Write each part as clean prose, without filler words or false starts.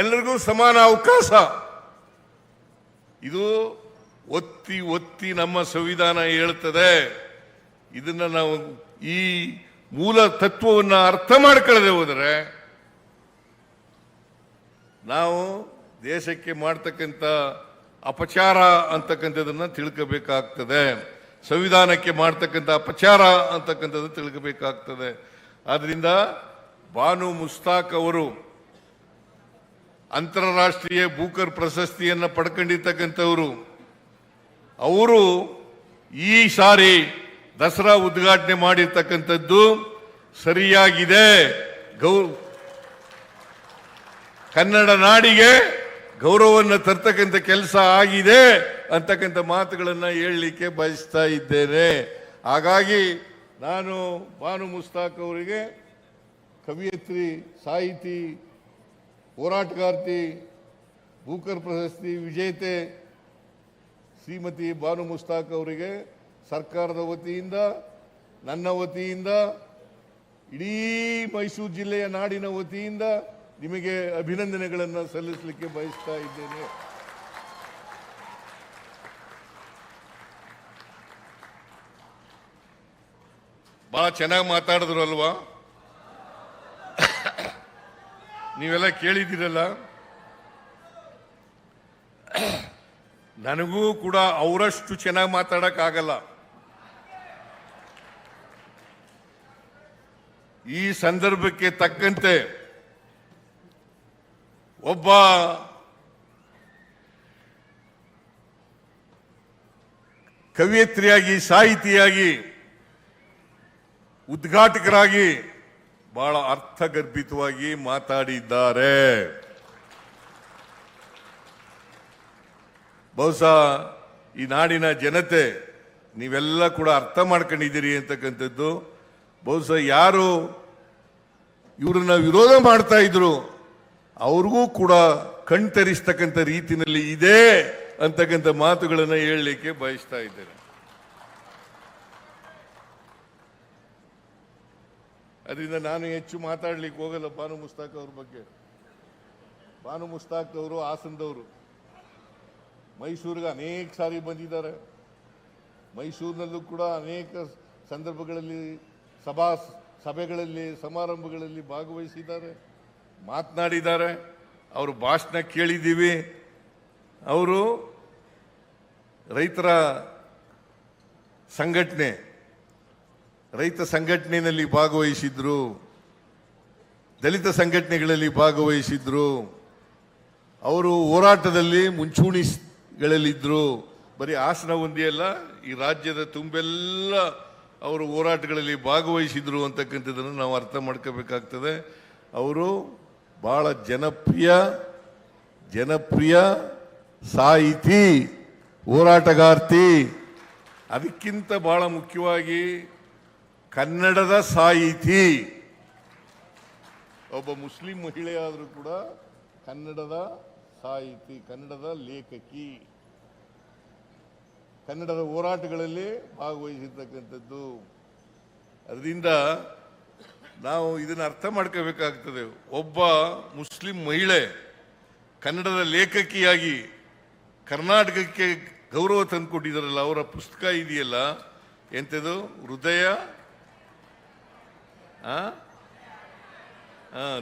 ಎಲ್ಲರಿಗೂ ಸಮಾನ ಅವಕಾಶ. ಇದು ಒತ್ತಿ ಒತ್ತಿ ನಮ್ಮ ಸಂವಿಧಾನ ಹೇಳ್ತದೆ. ಇದನ್ನ ನಾವು ಈ ಮೂಲ ತತ್ವವನ್ನು ಅರ್ಥ ಮಾಡ್ಕೊಳ್ಳದೆ ಹೋದರೆ ನಾವು ದೇಶಕ್ಕೆ ಮಾಡ್ತಕ್ಕಂಥ ಅಪಚಾರ ಅಂತಕ್ಕಂಥದನ್ನ ತಿಳ್ಕೋಬೇಕಾಗ್ತದೆ. ಸಂವಿಧಾನಕ್ಕೆ ಮಾಡ್ತಕ್ಕಂಥ ಅಪಚಾರ ಅಂತಕ್ಕಂಥದ್ದು ತಿಳ್ಕೋಬೇಕಾಗ್ತದೆ. ಆದ್ರಿಂದ ಬಾನು ಮುಸ್ತಾಕ್ ಅವರು ಅಂತಾರಾಷ್ಟ್ರೀಯ ಬೂಕರ್ ಪ್ರಶಸ್ತಿಯನ್ನು ಪಡ್ಕೊಂಡಿರ್ತಕ್ಕಂಥವರು. ಅವರು ಈ ಸಾರಿ ದಸರಾ ಉದ್ಘಾಟನೆ ಮಾಡಿರ್ತಕ್ಕಂಥದ್ದು ಸರಿಯಾಗಿದೆ. ಕನ್ನಡ ನಾಡಿಗೆ ಗೌರವವನ್ನು ತರ್ತಕ್ಕಂಥ ಕೆಲಸ ಆಗಿದೆ ಅಂತಕ್ಕಂಥ ಮಾತುಗಳನ್ನು ಹೇಳಲಿಕ್ಕೆ ಬಯಸ್ತಾ ಇದ್ದೇನೆ. ಹಾಗಾಗಿ ನಾನು ಬಾನು ಮುಸ್ತಾಕ್ ಅವರಿಗೆ ಕವಿಯತ್ರಿ, ಸಾಹಿತಿ, ಹೋರಾಟಗಾರ್ತಿ, ಬೂಕರ್ ಪ್ರಶಸ್ತಿ ವಿಜೇತೆ ಶ್ರೀಮತಿ ಬಾನು ಮುಸ್ತಾಕ್ ಅವರಿಗೆ ಸರ್ಕಾರದ ವತಿಯಿಂದ, ನನ್ನ ವತಿಯಿಂದ, ಇಡೀ ಮೈಸೂರು ಜಿಲ್ಲೆಯ ನಾಡಿನ ವತಿಯಿಂದ ನಿಮಗೆ ಅಭಿನಂದನೆಗಳನ್ನು ಸಲ್ಲಿಸಲಿಕ್ಕೆ ಬಯಸ್ತಾ ಇದ್ದೇನೆ. ಬಹಳ ಚೆನ್ನಾಗಿ ಮಾತಾಡಿದ್ರು ಅಲ್ವಾ? ನೀವೆಲ್ಲ ಕೇಳಿದ್ದೀರಲ್ಲ. ನನಗೂ ಕೂಡ ಅವರಷ್ಟು ಚೆನ್ನಾಗಿ ಮಾತಾಡಕ್ಕಾಗಲ್ಲ. ಈ ಸಂದರ್ಭಕ್ಕೆ ತಕ್ಕಂತೆ ಒಬ್ಬ ಕವಿಯತ್ರಿಯಾಗಿ, ಸಾಹಿತಿಯಾಗಿ, ಉದ್ಘಾಟಕರಾಗಿ ಬಹಳ ಅರ್ಥಗರ್ಭಿತವಾಗಿ ಮಾತಾಡಿದ್ದಾರೆ. ಬಹುಶಃ ಈ ನಾಡಿನ ಜನತೆ ನೀವೆಲ್ಲ ಕೂಡ ಅರ್ಥ ಮಾಡ್ಕೊಂಡಿದ್ದೀರಿ ಅಂತಕ್ಕಂಥದ್ದು. ಬಹುಶಃ ಯಾರು ಇವ್ರನ್ನ ವಿರೋಧ ಮಾಡ್ತಾ ಇದ್ರು ಅವ್ರಿಗೂ ಕೂಡ ಕಣ್ತರಿಸ್ತಕ್ಕಂಥ ರೀತಿಯಲ್ಲಿ ಇದೆ ಅಂತಕ್ಕಂಥ ಮಾತುಗಳನ್ನು ಹೇಳಲಿಕ್ಕೆ ಬಯಸ್ತಾ ಇದ್ದೇನೆ. ಅದರಿಂದ ನಾನು ಹೆಚ್ಚು ಮಾತಾಡ್ಲಿಕ್ಕೆ ಹೋಗಲ್ಲ ಬಾನು ಮುಸ್ತಾಕ್ ಅವ್ರ ಬಗ್ಗೆ. ಬಾನು ಮುಸ್ತಾಕ್ ಅವರು ಹಾಸನದವರು, ಮೈಸೂರಿಗೆ ಅನೇಕ ಸಾರಿ ಬಂದಿದ್ದಾರೆ. ಮೈಸೂರಿನಲ್ಲೂ ಕೂಡ ಅನೇಕ ಸಂದರ್ಭಗಳಲ್ಲಿ ಸಭೆಗಳಲ್ಲಿ, ಸಮಾರಂಭಗಳಲ್ಲಿ ಭಾಗವಹಿಸಿದ್ದಾರೆ, ಮಾತನಾಡಿದ್ದಾರೆ. ಅವರು ಭಾಷಣ ಕೇಳಿದ್ದೀವಿ. ಅವರು ರೈತ ಸಂಘಟನೆಯಲ್ಲಿ ಭಾಗವಹಿಸಿದ್ರು, ದಲಿತ ಸಂಘಟನೆಗಳಲ್ಲಿ ಭಾಗವಹಿಸಿದ್ರು. ಅವರು ಹೋರಾಟದಲ್ಲಿ ಮುಂಚೂಣಿಗಳಲ್ಲಿದ್ದರು. ಬರೀ ಹಾಸನ ಒಂದೇ ಅಲ್ಲ, ಈ ರಾಜ್ಯದ ತುಂಬೆಲ್ಲ ಅವರು ಹೋರಾಟಗಳಲ್ಲಿ ಭಾಗವಹಿಸಿದ್ರು ಅಂತಕ್ಕಂಥದ್ದನ್ನು ನಾವು ಅರ್ಥ ಮಾಡ್ಕೋಬೇಕಾಗ್ತದೆ. ಅವರು ಬಹಳ ಜನಪ್ರಿಯ ಸಾಹಿತಿ, ಹೋರಾಟಗಾರ್ತಿ, ಅದಕ್ಕಿಂತ ಬಹಳ ಮುಖ್ಯವಾಗಿ ಕನ್ನಡದ ಸಾಹಿತಿ. ಒಬ್ಬ ಮುಸ್ಲಿಂ ಮಹಿಳೆಯಾದರೂ ಕೂಡ ಕನ್ನಡದ ಸಾಹಿತಿ, ಕನ್ನಡದ ಲೇಖಕಿ, ಕನ್ನಡದ ಹೋರಾಟಗಳಲ್ಲಿ ಭಾಗವಹಿಸಿರ್ತಕ್ಕಂಥದ್ದು. ಅದರಿಂದ ನಾವು ಇದನ್ನು ಅರ್ಥ ಮಾಡ್ಕೋಬೇಕಾಗ್ತದೆ. ಒಬ್ಬ ಮುಸ್ಲಿಂ ಮಹಿಳೆ ಕನ್ನಡದ ಲೇಖಕಿಯಾಗಿ ಕರ್ನಾಟಕಕ್ಕೆ ಗೌರವ ತಂದುಕೊಟ್ಟಿದ್ದಾರಲ್ಲ, ಅವರ ಪುಸ್ತಕ ಇದೆಯಲ್ಲ, ಎಂಥದ್ದು, ಹೃದಯ,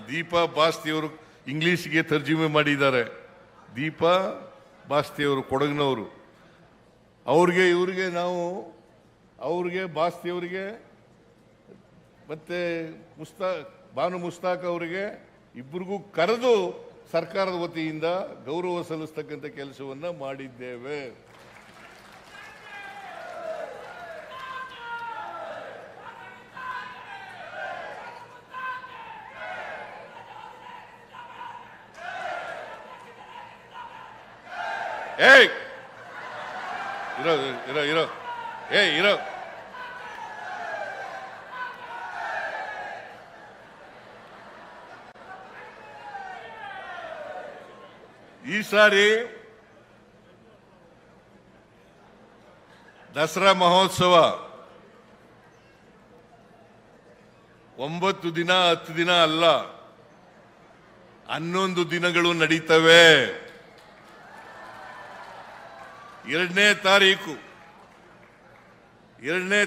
ದೀಪಾ ಬಾಸ್ತಿಯವರು ಇಂಗ್ಲಿಷ್ಗೆ ತರ್ಜುಮೆ ಮಾಡಿದ್ದಾರೆ. ದೀಪಾ ಬಾಸ್ತಿಯವರು ಕೊಡಗಿನವರು. ಅವ್ರಿಗೆ ಬಾಸ್ತಿಯವರಿಗೆ ಮತ್ತೆ ಬಾನು ಮುಸ್ತಾಕ್ ಅವರಿಗೆ ಇಬ್ಬರಿಗೂ ಕರೆದು ಸರ್ಕಾರದ ವತಿಯಿಂದ ಗೌರವ ಸಲ್ಲಿಸ್ತಕ್ಕಂಥ ಕೆಲಸವನ್ನ ಮಾಡಿದ್ದೇವೆ. ಏಯ್ ಇರೋ ಈ ಸಾರಿ ದಸರಾ ಮಹೋತ್ಸವ 9 ದಿನ 10 ದಿನ ಅಲ್ಲ, 11 ದಿನಗಳು ನಡೀತವೆ. 2ನೇ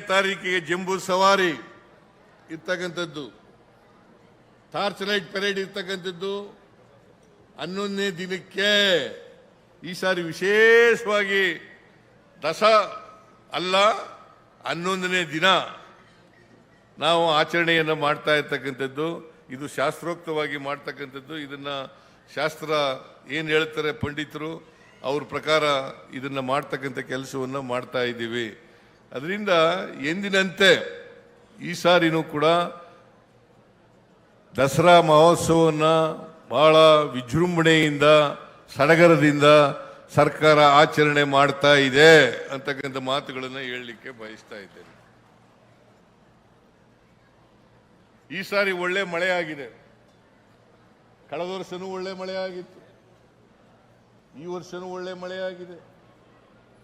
ತಾರೀಕಿಗೆ ಜಂಬೂ ಸವಾರಿ ಇರ್ತಕ್ಕಂಥದ್ದು, ಟಾರ್ಚ್ ಲೈಟ್ ಪೆರೇಡ್ ಇರ್ತಕ್ಕಂಥದ್ದು 11ನೇ ದಿನಕ್ಕೆ. ಈ ಸಾರಿ ವಿಶೇಷವಾಗಿ ಅಲ್ಲ 11ನೇ ದಿನ ನಾವು ಆಚರಣೆಯನ್ನು ಮಾಡ್ತಾ ಇರ್ತಕ್ಕಂಥದ್ದು. ಇದು ಶಾಸ್ತ್ರೋಕ್ತವಾಗಿ ಮಾಡ್ತಕ್ಕಂಥದ್ದು. ಇದನ್ನ ಶಾಸ್ತ್ರ ಏನು ಹೇಳ್ತಾರೆ ಪಂಡಿತರು ಅವ್ರ ಪ್ರಕಾರ ಇದನ್ನ ಮಾಡ್ತಕ್ಕಂಥ ಕೆಲಸವನ್ನು ಮಾಡ್ತಾ ಇದ್ದೀವಿ. ಅದರಿಂದ ಎಂದಿನಂತೆ ಈ ಸಾರಿನೂ ಕೂಡ ದಸರಾ ಮಹೋತ್ಸವವನ್ನು ಬಹಳ ವಿಜೃಂಭಣೆಯಿಂದ ಸಡಗರದಿಂದ ಸರ್ಕಾರ ಆಚರಣೆ ಮಾಡ್ತಾ ಇದೆ ಅಂತಕ್ಕಂಥ ಮಾತುಗಳನ್ನು ಹೇಳಲಿಕ್ಕೆ ಬಯಸ್ತಾ ಇದ್ದೇನೆ. ಈ ಸಾರಿ ಒಳ್ಳೆ ಮಳೆ ಆಗಿದೆ. ಕಳೆದ ವರ್ಷನೂ ಒಳ್ಳೆ ಮಳೆ ಆಗಿತ್ತು, ಈ ವರ್ಷನೂ ಒಳ್ಳೆ ಮಳೆ ಆಗಿದೆ.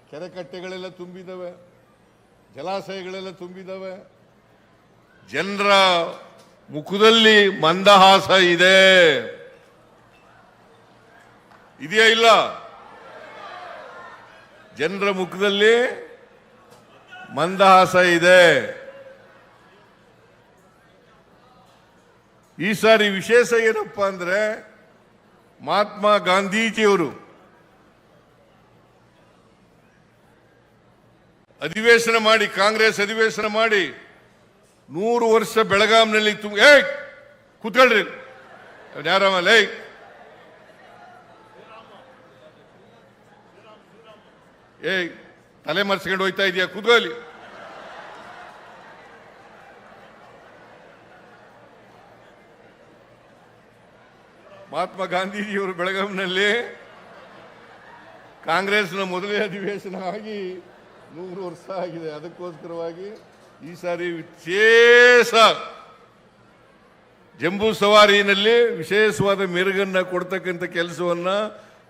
ಕೆರೆ ಕಟ್ಟೆಗಳೆಲ್ಲ ತುಂಬಿದವೆ, ಜಲಾಶಯಗಳೆಲ್ಲ ತುಂಬಿದವೆ. ಜನರ ಮುಖದಲ್ಲಿ ಮಂದಹಾಸ ಇದೆ. ಇದೆಯಾ ಇಲ್ಲ? ಜನರ ಮುಖದಲ್ಲಿ ಮಂದಹಾಸ ಇದೆ. ಈ ಸಾರಿ ವಿಶೇಷ ಏನಪ್ಪಾ ಅಂದ್ರೆ ಮಹಾತ್ಮ ಗಾಂಧೀಜಿಯವರು ಅಧಿವೇಶನ ಮಾಡಿ, ಕಾಂಗ್ರೆಸ್ ಅಧಿವೇಶನ ಮಾಡಿ 100 ವರ್ಷ ಬೆಳಗಾಂನಲ್ಲಿ ಕೂತ್ಕೊಳ್ರಿ ಯಾರಮಲ್ಲ ತಲೆ ಮರೆಸ್ಕೊಂಡು ಹೋಯ್ತಾ ಇದೆಯಾ? ಕೂತ್ಕೊಳ್ಳಿ. ಮಹಾತ್ಮ ಗಾಂಧೀಜಿಯವರು ಬೆಳಗಾಂನಲ್ಲಿ ಕಾಂಗ್ರೆಸ್ನ ಮೊದಲೇ ಅಧಿವೇಶನ ಆಗಿ 100 ವರ್ಷ ಆಗಿದೆ. ಅದಕ್ಕೋಸ್ಕರವಾಗಿ ಈ ಸಾರಿ ವಿಶೇಷ ಜಂಬೂ ಸವಾರಿನಲ್ಲಿ ವಿಶೇಷವಾದ ಮೆರುಗನ್ನ ಕೊಡ್ತಕ್ಕಂಥ ಕೆಲಸವನ್ನ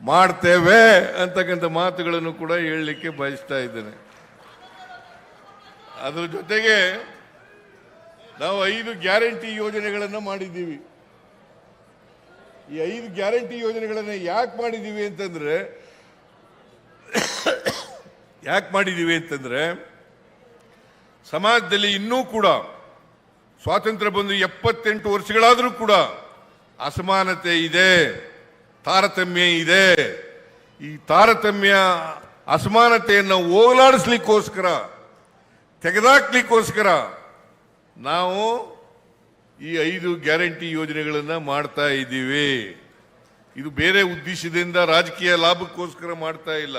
ಮಾಡ್ತೇವೆ ಅಂತಕ್ಕಂಥ ಮಾತುಗಳನ್ನು ಕೂಡ ಹೇಳಲಿಕ್ಕೆ ಬಯಸ್ತಾ ಇದ್ದೇನೆ. ಅದರ ಜೊತೆಗೆ ನಾವು 5 ಗ್ಯಾರಂಟಿ ಯೋಜನೆಗಳನ್ನು ಮಾಡಿದ್ದೀವಿ. ಈ 5 ಗ್ಯಾರಂಟಿ ಯೋಜನೆಗಳನ್ನು ಯಾಕೆ ಮಾಡಿದ್ದೀವಿ ಅಂತಂದ್ರೆ ಸಮಾಜದಲ್ಲಿ ಇನ್ನೂ ಕೂಡ ಸ್ವಾತಂತ್ರ್ಯ ಬಂದು 78 ವರ್ಷಗಳಾದರೂ ಕೂಡ ಅಸಮಾನತೆ ಇದೆ, ತಾರತಮ್ಯ ಇದೆ. ಈ ತಾರತಮ್ಯ ಅಸಮಾನತೆಯನ್ನು ಹೋಗಲಾಡಿಸ್ಲಿಕ್ಕೋಸ್ಕರ, ತೆಗೆದಾಕ್ಲಿಕ್ಕೋಸ್ಕರ ನಾವು ಈ 5 ಗ್ಯಾರಂಟಿ ಯೋಜನೆಗಳನ್ನು ಮಾಡ್ತಾ ಇದ್ದೀವಿ. ಇದು ಬೇರೆ ಉದ್ದೇಶದಿಂದ ರಾಜಕೀಯ ಲಾಭಕ್ಕೋಸ್ಕರ ಮಾಡ್ತಾ ಇಲ್ಲ.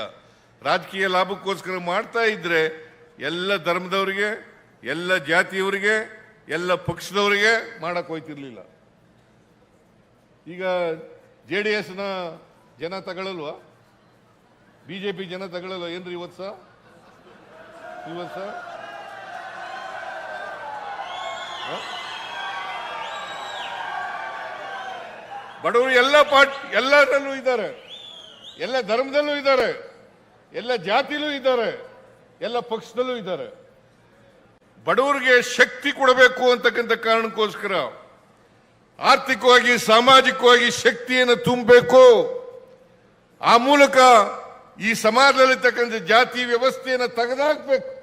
ರಾಜಕೀಯ ಲಾಭಕ್ಕೋಸ್ಕರ ಮಾಡ್ತಾ ಇದ್ರೆ ಎಲ್ಲ ಧರ್ಮದವರಿಗೆ, ಎಲ್ಲ ಜಾತಿಯವರಿಗೆ, ಎಲ್ಲ ಪಕ್ಷದವರಿಗೆ ಮಾಡಕ್ ಹೋಯ್ತಿರ್ಲಿಲ್ಲ. ಈಗ JDSನ ಜನ ತಗೊಳ್ಳಲ್ವಾ? ಬಿಜೆಪಿ ಜನ ತಗೊಳ್ಳಲ್ವಾ? ಏನ್ರಿ ಇವತ್ತು ಬಡವರು ಎಲ್ಲರಲ್ಲೂ ಇದ್ದಾರೆ, ಎಲ್ಲ ಧರ್ಮದಲ್ಲೂ ಇದ್ದಾರೆ, ಎಲ್ಲ ಜಾತಿಲೂ ಇದ್ದಾರೆ, ಎಲ್ಲ ಪಕ್ಷದಲ್ಲೂ ಇದ್ದಾರೆ. ಬಡವರಿಗೆ ಶಕ್ತಿ ಕೊಡಬೇಕು ಅಂತಕ್ಕಂಥ ಕಾರಣಕ್ಕೋಸ್ಕರ ಆರ್ಥಿಕವಾಗಿ, ಸಾಮಾಜಿಕವಾಗಿ ಶಕ್ತಿಯನ್ನು ತುಂಬಬೇಕು. ಆ ಮೂಲಕ ಈ ಸಮಾಜದಲ್ಲಿರ್ತಕ್ಕಂಥ ಜಾತಿ ವ್ಯವಸ್ಥೆಯನ್ನು ತೆಗೆದುಹಾಕಬೇಕು.